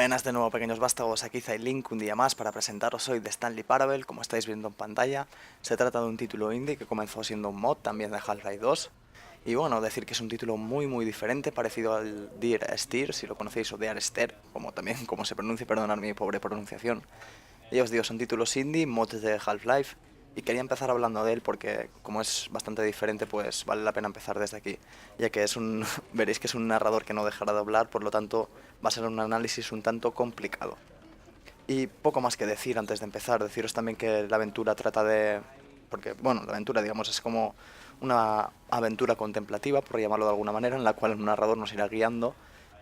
Buenas de nuevo, pequeños vástagos, aquí Link un día más para presentaros hoy de Stanley Parable. Como estáis viendo en pantalla, se trata de un título indie que comenzó siendo un mod también de Half-Life 2. Y bueno, decir que es un título muy diferente, parecido al Existe, si lo conocéis, o Existe, como se pronuncia, perdonad mi pobre pronunciación. Y os digo, son títulos indie, mods de Half-Life, y quería empezar hablando de él porque como es bastante diferente, pues vale la pena empezar desde aquí, ya que veréis que es un narrador que no dejará de hablar, por lo tanto va a ser un análisis un tanto complicado. Y poco más que decir antes de empezar, deciros también que la aventura trata de... Porque, bueno, la aventura, digamos, es como una aventura contemplativa, por llamarlo de alguna manera, en la cual un narrador nos irá guiando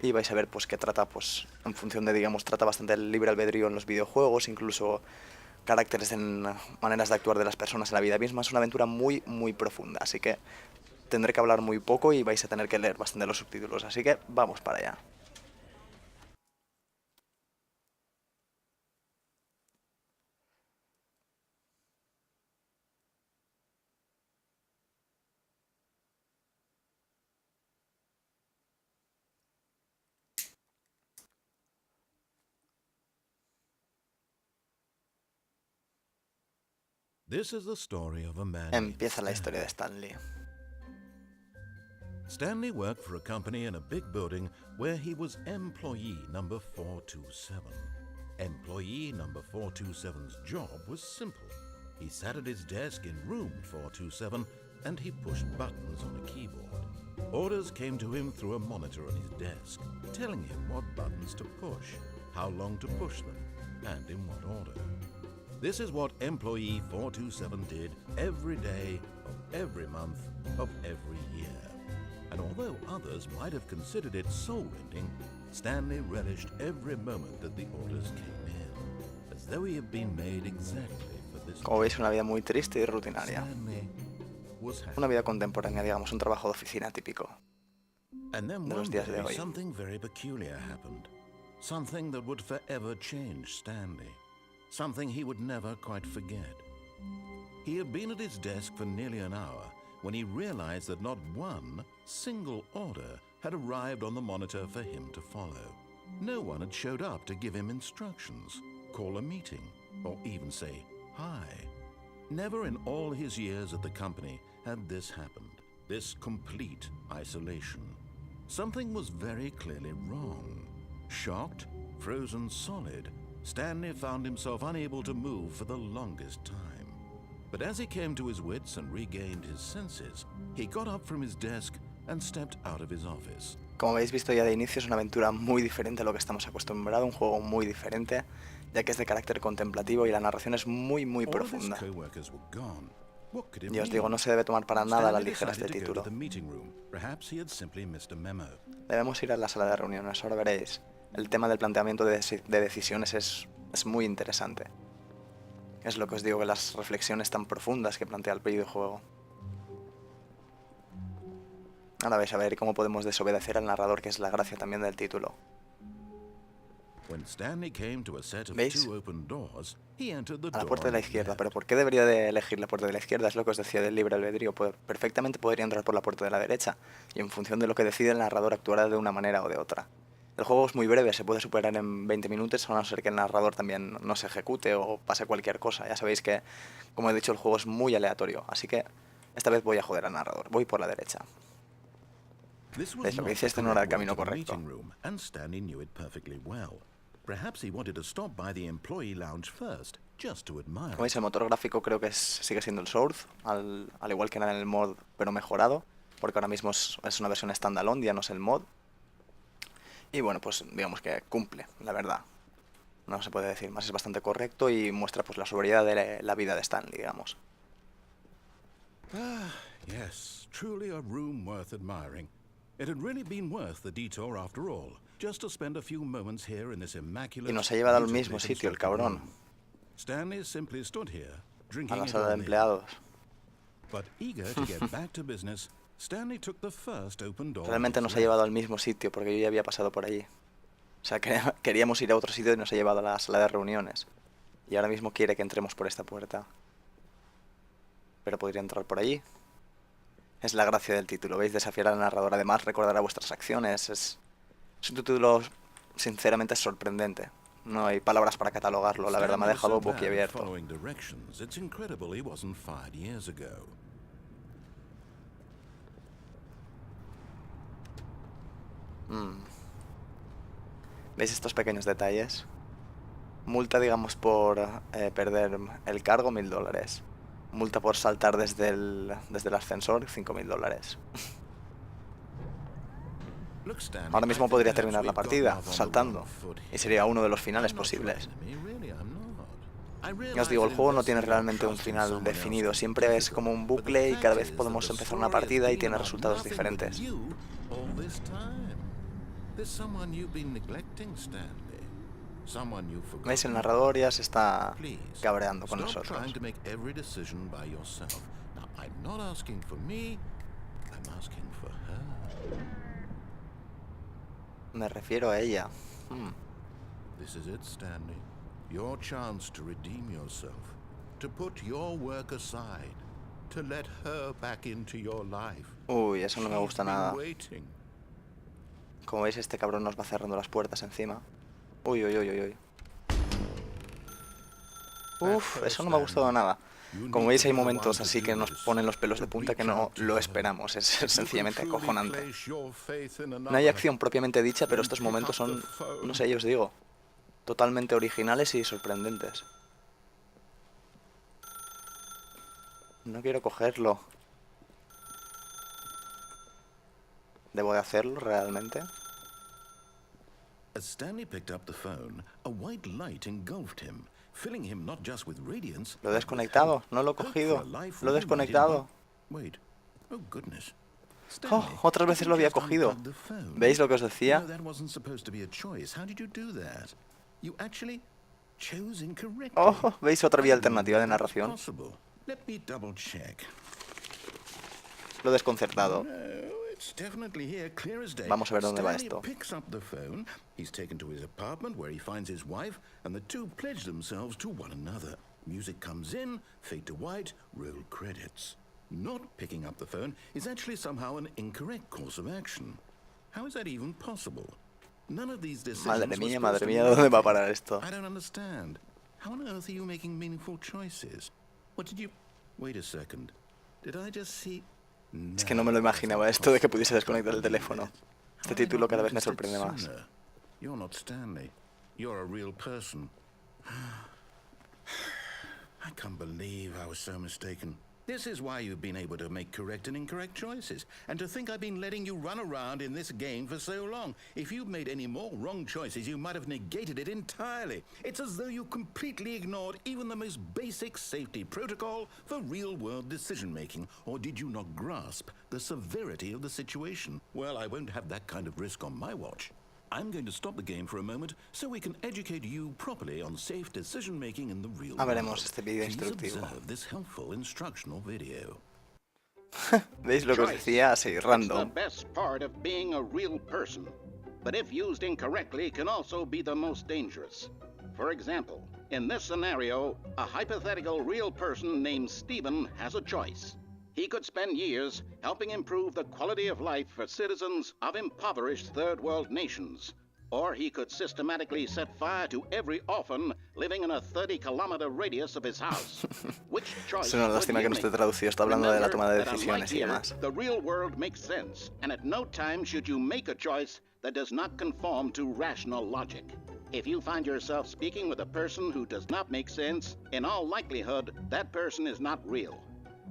y vais a ver pues que trata, pues, en función de, digamos, trata bastante el libre albedrío en los videojuegos, incluso caracteres en maneras de actuar de las personas en la vida misma. Es una aventura muy profunda, así que tendré que hablar muy poco y vais a tener que leer bastante los subtítulos, así que vamos para allá. This is the story of a man named Empieza la historia de Stanley. Stanley. Stanley worked for a company in a big building where he was employee number 427. Employee number 427's job was simple. He sat at his desk in room 427 and he pushed buttons on a keyboard. Orders came to him through a monitor on his desk, telling him what buttons to push, how long to push them, and in what order. This is what employee 427 did every day of every month of every year. And although others might have considered it soul-rending, Stanley relished every moment that the orders came in, as though he had been made exactly for this. Como veis, una vida muy triste y rutinaria. Stanley was happy. Una vida contemporánea, digamos, un trabajo de oficina típico And then de los one días de day, hoy. something very peculiar happened. Something that would forever change Stanley. Something he would never quite forget. He had been at his desk for nearly an hour when he realized that not one single order had arrived on the monitor for him to follow. No one had showed up to give him instructions, call a meeting, or even say hi. Never in all his years at the company had this happened, this complete isolation. Something was very clearly wrong. Shocked, frozen solid, Stanley found himself unable to move for the longest time. But as he came to his wits and regained his senses, he got up from his desk and stepped out of his office. Como habéis visto ya de inicio, es una aventura muy diferente a lo que estamos acostumbrados, un juego muy diferente, ya que es de carácter contemplativo y la narración es muy All of his profunda. co-workers were gone. What could it Y os mean? digo, no se debe tomar para nada a la Stanley ligera este decided to go to título. the meeting room. Perhaps he had simply missed a memo. Debemos ir a la sala de reuniones, ahora veréis. El tema del planteamiento de decisiones es muy interesante. Es lo que os digo, que las reflexiones tan profundas que plantea el videojuego. Ahora vais a ver cómo podemos desobedecer al narrador, que es la gracia también del título. When Stanley came to a set of ¿Veis? two open doors, he entered the A la door puerta de la on his izquierda. left. ¿Pero por qué debería de elegir la puerta de la izquierda? Es lo que os decía del libre albedrío. Pues perfectamente podría entrar por la puerta de la derecha. Y en función de lo que decide el narrador actuará de una manera o de otra. El juego es muy breve, se puede superar en 20 minutos, a no ser que el narrador también no se ejecute o pase cualquier cosa. Ya sabéis que, como he dicho, el juego es muy aleatorio. Así que esta vez voy a joder al narrador. Voy por la derecha. This was ¿Veis? Lo que not hice the no era el correct way camino to the correcto. meeting room, and Stanley knew it perfectly well. Perhaps he wanted to stop by the employee lounge first, just to admire. Como veis, el motor gráfico creo que sigue siendo el Source, al igual que en el mod, pero mejorado, porque ahora mismo es una versión standalone, ya no es el mod. Y bueno, pues digamos que cumple, la verdad. No se puede decir más, es bastante correcto y muestra pues la sobriedad de la vida de Stanley, digamos. Ah, yes, truly a room worth admiring. It had really been worth the detour after all, just to spend a few moments here in this immaculate. Y nos ha llevado al beautifully mismo sitio, el constructed cabrón. room. Stanley simply stood here, A drinking la it sala de all in. empleados. But eager to get back to business, Stanley took the first open door. Realmente nos ha llevado al mismo sitio, porque yo ya había pasado por allí. O sea, queríamos ir a otro sitio y nos ha llevado a la sala de reuniones. Y ahora mismo quiere que entremos por esta puerta. Pero podría entrar por allí. Es la gracia del título, ¿veis? Desafiar al narrador. Además, recordará vuestras acciones. Es un título sinceramente es sorprendente. No hay palabras para catalogarlo, la verdad me ha dejado boquiabierto. ¿Veis estos pequeños detalles? Multa, digamos, por perder el cargo, $1000. Multa por saltar desde el ascensor, $5000. Ahora mismo podría terminar la partida, saltando, y sería uno de los finales posibles. Ya os digo, el juego no tiene realmente un final definido, siempre es como un bucle y cada vez podemos empezar una partida y tiene resultados diferentes. ¿Veis? El narrador ya se está cabreando con nosotros. Me refiero a ella. This is it, Stanley. Your chance to redeem yourself, to put your work aside, to let her back into your life. Uy, eso no me gusta nada. Como veis, este cabrón nos va cerrando las puertas encima. Uy, uy, uy, uy, uy. Uf, eso no me ha gustado nada. Como veis, hay momentos así que nos ponen los pelos de punta que no lo esperamos. Es sencillamente acojonante. No hay acción propiamente dicha, pero estos momentos son, no sé, yo os digo, totalmente originales y sorprendentes. No quiero cogerlo. ¿Debo de hacerlo realmente? As Stanley picked up the phone, a white light engulfed him, filling him not just with radiance. Lo he desconectado, no lo he cogido. Lo he desconectado. Wait. Oh goodness. Oh, otras veces lo había cogido. ¿Veis lo que os decía? Oh, ¿veis otra vía alternativa de narración? Lo he desconcertado. Vamos a ver dónde va esto. Music comes in, fade to white, roll credits. Not picking up the phone is actually somehow an incorrect course of action. How is that even possible? None of these decisions. Madre mía, ¿dónde va a parar esto? I don't understand. How on earth are you making meaningful choices? What did you... Wait a second. Did I just see... Es que no me lo imaginaba esto de que pudiese desconectar el teléfono. Este título cada vez me sorprende más. You're not Stanley. You're a real person. I can't believe I was so mistaken. This is why you've been able to make correct and incorrect choices, and to think I've been letting you run around in this game for so long. If you'd made any more wrong choices, you might have negated it entirely. It's as though you completely ignored even the most basic safety protocol for real-world decision-making. Or did you not grasp the severity of the situation? Well, I won't have that kind of risk on my watch. I'm going to stop the game for a moment so we can educate you properly on safe decision-making in the real world. Veremos este vídeo instructivo. This helpful instructional video. ¿Veis lo que os decía? Así, random. The best part of being a real person, but if used incorrectly can also be the most dangerous. For example, in this scenario, a hypothetical real person named Stephen has a choice. He could spend years helping improve the quality of life for citizens of impoverished third world nations. Or he could systematically set fire to every orphan living in a 30-kilometer radius of his house. Which choice es una lástima que no esté traducido, está hablando de la toma de decisiones y demás. The real world makes sense, and at no time should you make a choice that does not conform to rational logic. If you find yourself speaking with a person who does not make sense, in all likelihood, that person is not real.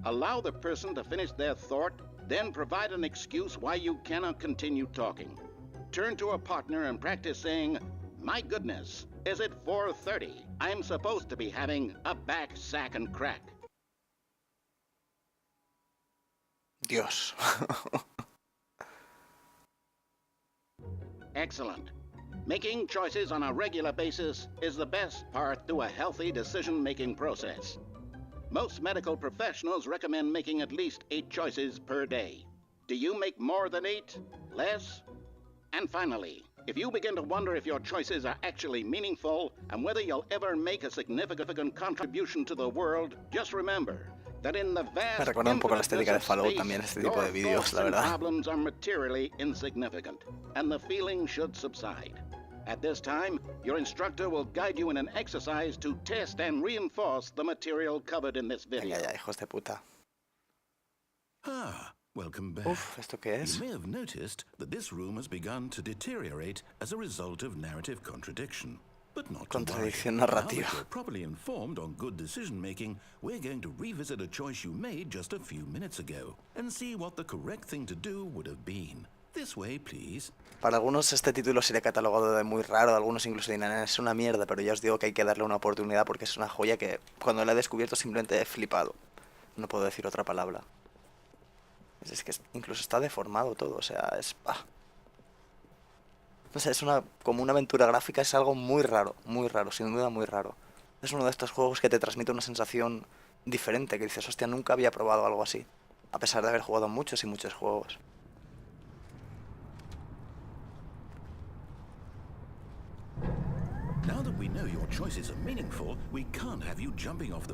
Allow the person to finish their thought, then provide an excuse why you cannot continue talking. Turn to a partner and practice saying, "My goodness, is it 4:30? I'm supposed to be having a back, sack, and crack." Dios. Excellent. Making choices on a regular basis is the best part to a healthy decision-making process. Most medical professionals recommend making at least 8 choices per day. Do you make more than 8? Less? And finally, if you begin to wonder if your choices are actually meaningful and whether you'll ever make a significant contribution to the world, just remember that in the vast me recuerda un poco la estética de Fallout también este tipo de vídeos, la verdad. Problems are materially insignificant, and the feeling should subside. At this time, your instructor will guide you in an exercise to test and reinforce the material covered in this video. Venga ya, hijos de puta. Ah, welcome back. Uf, ¿esto qué es? You may have noticed that this room has begun to deteriorate as a result of narrative contradiction. But not to worry. Contradicción Now narrativa. that you're properly informed on good decision making, we're going to revisit a choice you made just a few minutes ago and see what the correct thing to do would have been. This way, please. Para algunos este título sería catalogado de muy raro, algunos incluso dirán es una mierda, pero ya os digo que hay que darle una oportunidad porque es una joya que cuando la he descubierto simplemente he flipado. No puedo decir otra palabra. Es que incluso está deformado todo, o sea, es... No sé, es como una aventura gráfica, es algo muy raro, sin duda muy raro. Es uno de estos juegos que te transmite una sensación diferente, que dices, hostia, nunca había probado algo así, a pesar de haber jugado muchos y muchos juegos.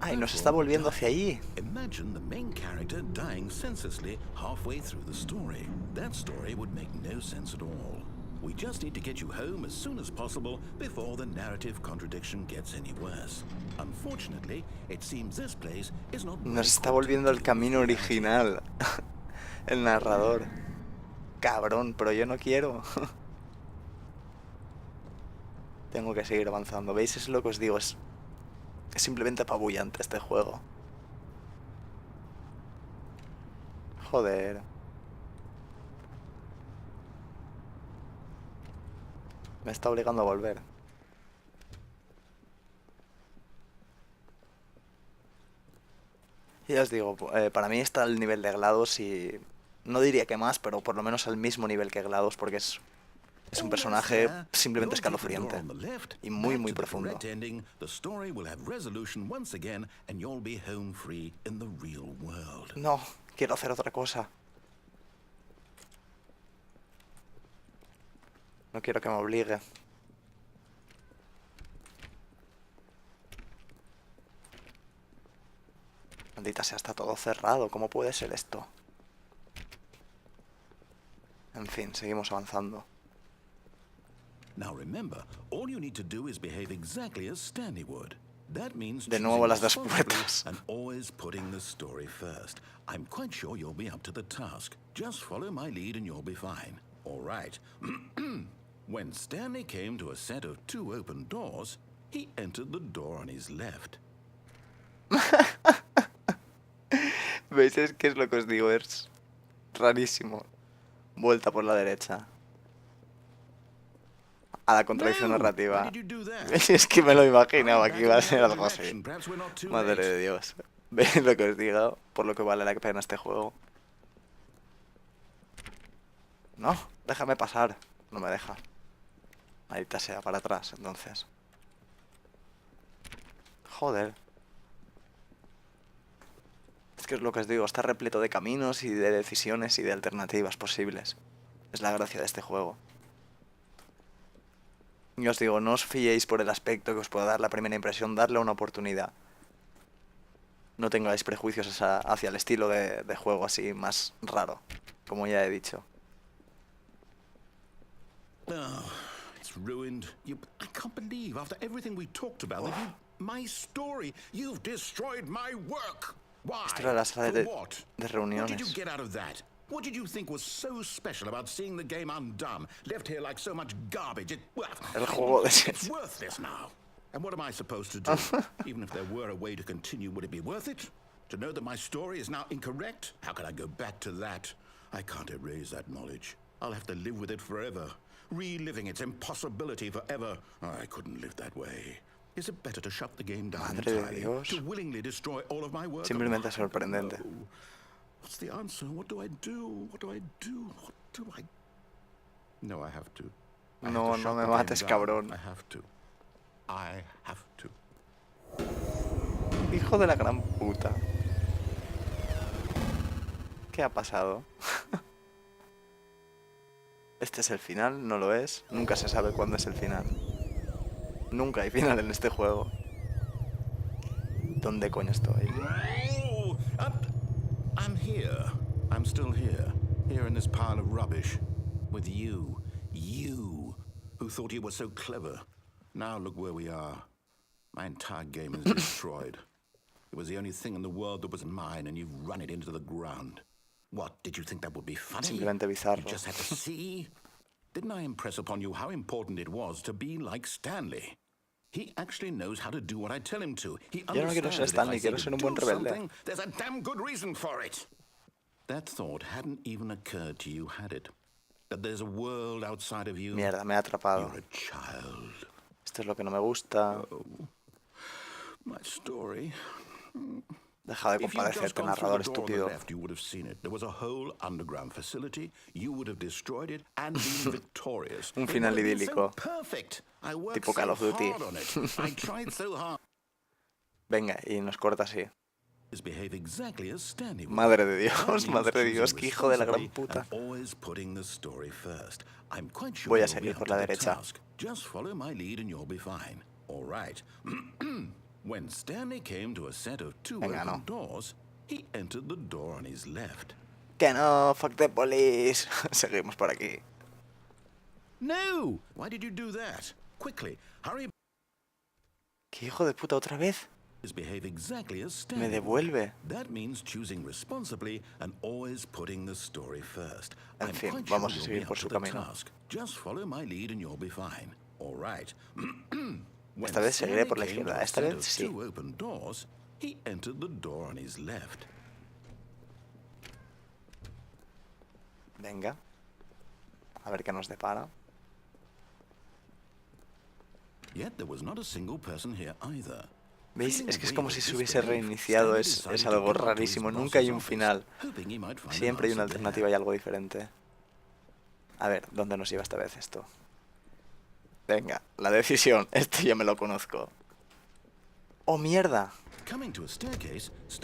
Ay, nos está volviendo hacia allí. Imagine the main character dying senselessly halfway through the story. That story would make no sense at all. We just need to get you home as soon as possible before the narrative contradiction gets any worse. Unfortunately, it seems this place is not... Nos está volviendo el camino original. El narrador. Cabrón, pero yo no quiero. Tengo que seguir avanzando. ¿Veis? Es lo que os digo. Es simplemente apabullante este juego. Joder. Me está obligando a volver. Y ya os digo, para mí está al nivel de GLaDOS y... No diría que más, pero por lo menos al mismo nivel que GLaDOS porque es un personaje simplemente escalofriante y muy muy profundo. No, quiero hacer otra cosa. No quiero que me obligue. Maldita sea, está todo cerrado. ¿Cómo puede ser esto? En fin, seguimos avanzando. De nuevo las dos puertas. I'm quite sure you'll be up to the task. Just follow my lead and you'll be fine. All right. When Stanley came to a set of 2 open doors, he entered the door on his left. ¿Veis? Es que es lo que os digo, es rarísimo. Vuelta por la derecha. A la contradicción narrativa. Es que me lo imaginaba que iba a ser algo así. Madre de Dios. ¿Veis lo que os digo? Por lo que vale la pena este juego. No, déjame pasar. No me deja. Maldita sea, para atrás, entonces. Joder. Es que es lo que os digo, está repleto de caminos y de decisiones y de alternativas posibles. Es la gracia de este juego. Y os digo, no os fiéis por el aspecto que os pueda dar la primera impresión, darle una oportunidad. No tengáis prejuicios hacia el estilo de juego así más raro, como ya he dicho. Oh, it's ruined. I can't believe after everything we talked about, my story, you've destroyed my work. Why? Esto era la sala de reuniones. What did you get out of that? What did you think was so special about seeing the game undone, left here like so much garbage? El juego de it's worthless now. And what am I supposed to do? Even if there were a way to continue, would it be worth it? To know that my story is now incorrect? How can I go back to that? I can't erase that knowledge. I'll have to live with it forever. Reliving its impossibility forever. I couldn't live that way. Is it better to shut the game down entirely? To willingly destroy all of my work? Simplemente sorprendente. No. What's the answer? What do I do? What do I do? What do I... No, I have to. No, no me mates, cabrón. I have to. I have to. Hijo de la gran puta. ¿Qué ha pasado? ¿Este es el final? ¿No lo es? Nunca se sabe cuándo es el final. Nunca hay final en este juego. ¿Dónde coño estoy? Oh, I'm here. I'm still here. Here in this pile of rubbish. With you. You. who thought you were so clever. Now look where we are. My entire game is destroyed. It was the only thing in the world that was mine, and you've run it into the ground. What, did you think that would be funny? Simplemente bizarro. You just had to see? Didn't I impress upon you how important it was to be like Stanley? He actually knows how to do what I tell him to. He Yo no quiero ser Stanley, quiero ser un buen rebelde. There's a damn good reason for it. That thought hadn't even occurred to you, had it? That there's a world outside of you. Mierda, me ha atrapado. You're a child. Esto es lo que no me gusta. Oh, my story. Deja de compadecerte, narrador estúpido. You would have seen it. There was a whole underground facility. You would have destroyed it and been victorious. Un final idílico. Perfect. I worked Tipo Call of Duty. so hard on it. I tried so hard. Venga, y nos corta así. Behave exactly as Stanley would. Madre de Dios, qué hijo de la gran puta. Always putting the story first. I'm quite sure Voy a you'll seguir be por up la to the derecha. task. Just follow my lead and you'll be fine. All right. When Stanley came to a set of two Venga, open no. doors, he entered the door on his left. Que no, fuck the police. Seguimos por aquí. No! Why did you do that? Quickly, hurry. ¿Qué hijo de puta otra vez? Behave exactly as Me Stanley. devuelve. That means choosing responsibly and always putting the story first. En I'm fin, quite sure vamos a you'll seguir be por up su to the camino. task. Just follow my lead and you'll be fine. All right. Esta vez seguiré por la izquierda. Esta vez sí. Two open doors, he entered the door on his left. Venga. A ver qué nos depara. Yet there was not a single person here either. ¿Veis? Es que es como si se hubiese reiniciado. Es algo rarísimo. Nunca hay un final. Siempre hay una alternativa y algo diferente. A ver, ¿dónde nos lleva esta vez esto? Venga, la decisión. Esto ya me lo conozco. ¡Oh, mierda!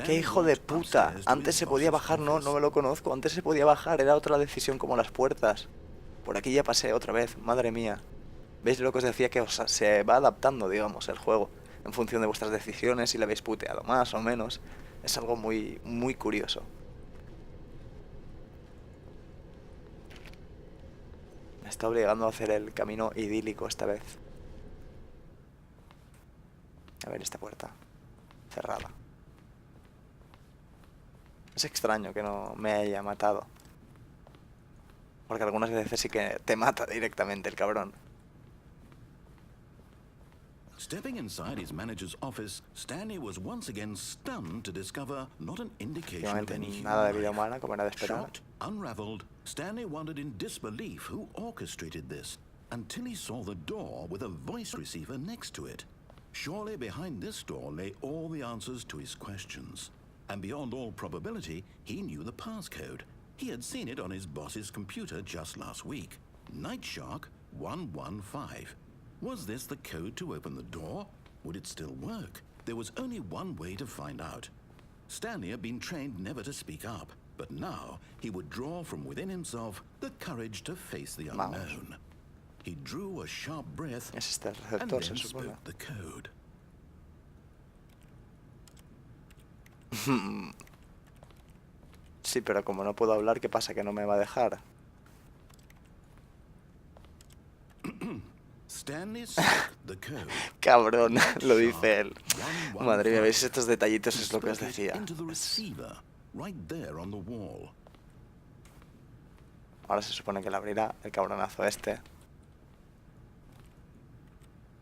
¡Qué hijo de puta! Antes se podía bajar, no me lo conozco. Antes se podía bajar, era otra decisión como las puertas. Por aquí ya pasé otra vez, madre mía. ¿Veis lo que os decía? Que se va adaptando, digamos, el juego en función de vuestras decisiones, si le habéis puteado más o menos. Es algo muy, muy curioso. Me está obligando a hacer el camino idílico esta vez. A ver, esta puerta. Cerrada. Es extraño que no me haya matado. Porque algunas veces sí que te mata directamente el cabrón. Stepping inside his manager's office, Stanley was once again stunned to discover not an indication of any nada de human vida life. humana, como era de esperar. Shocked, unraveled, Stanley wondered in disbelief who orchestrated this, until he saw the door with a voice receiver next to it. Surely behind this door lay all the answers to his questions. And beyond all probability, he knew the passcode. He had seen it on his boss's computer just last week. Nightshark 115. Was this the code to open the door? Would it still work? There was only one way to find out. Stanley had been trained never to speak up, but now he would draw from within himself the courage to face the unknown. He drew a sharp breath Es este el and receptor, then se supone. spoke the code. Sí, pero como no puedo hablar, ¿qué pasa? ¿Que no me va a dejar? Stanley spoke the code. Cabrón, lo dice él. Madre mía, ¿veis? Estos detallitos es lo que os decía. Into the receiver, right there on the wall. Ahora se supone que le abrirá el cabronazo este.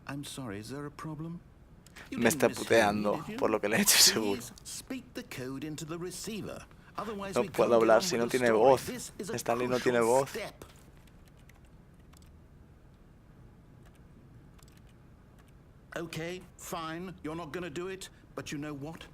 I'm sorry, is there a problem? You Me didn't está mishear puteando me, did you? por lo que le he hecho, seguro. Please speak the code into the receiver. Otherwise No we puedo can't hablar get on si with no the tiene story. voz. This is a Stanley no crucial tiene voz. step. Okay, fine, you're not gonna do it, but you know what?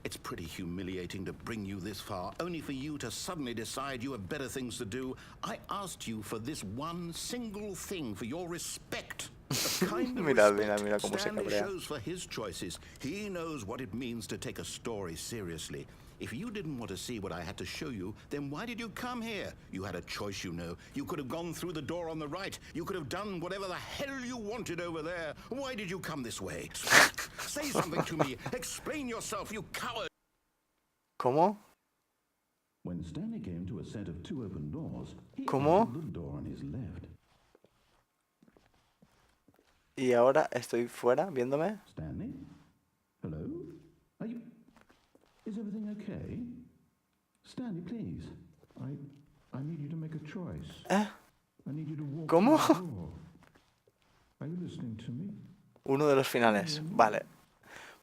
It's pretty humiliating to bring you this far, only for you to suddenly decide you have better things to do. I asked you for this one single thing, for your respect. The kind of Mira, respect mira cómo se Stanley cabrea. shows for his choices. He knows what it means to take a story seriously. If you didn't want to see what I had to show you, then why did you come here? You had a choice, you know. You could have gone through the door on the right. You could have done whatever the hell you wanted over there. Why did you come this way? Speak! Say something to me. Explain yourself, you coward! ¿Cómo? When Stanley came to a set of two open doors, he ¿Cómo? opened the door on his left. Y ahora estoy fuera, viéndome. Stanley? Hello? Are you... Is everything okay? Stanley, please. I need you to make a choice. ¿Eh? I need you to walk ¿Cómo? through the door. Are you listening to me? Uno de los finales, vale.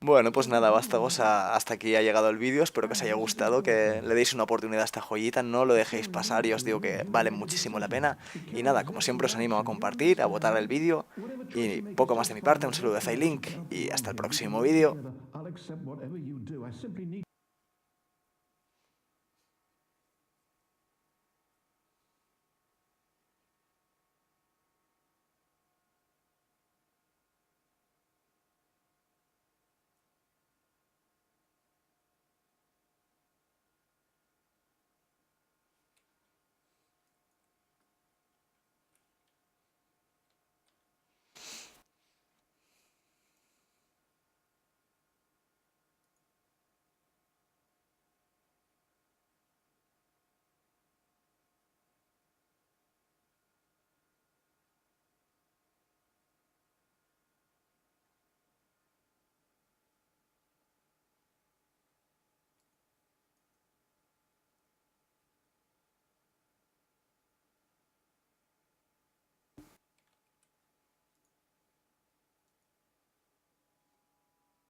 Bueno, pues nada, hasta aquí ha llegado el vídeo, espero que os haya gustado, que le deis una oportunidad a esta joyita, no lo dejéis pasar y os digo que vale muchísimo la pena. Y nada, como siempre os animo a compartir, a votar el vídeo y poco más de mi parte, un saludo de Link y hasta el próximo vídeo. I'll accept whatever you do. I simply need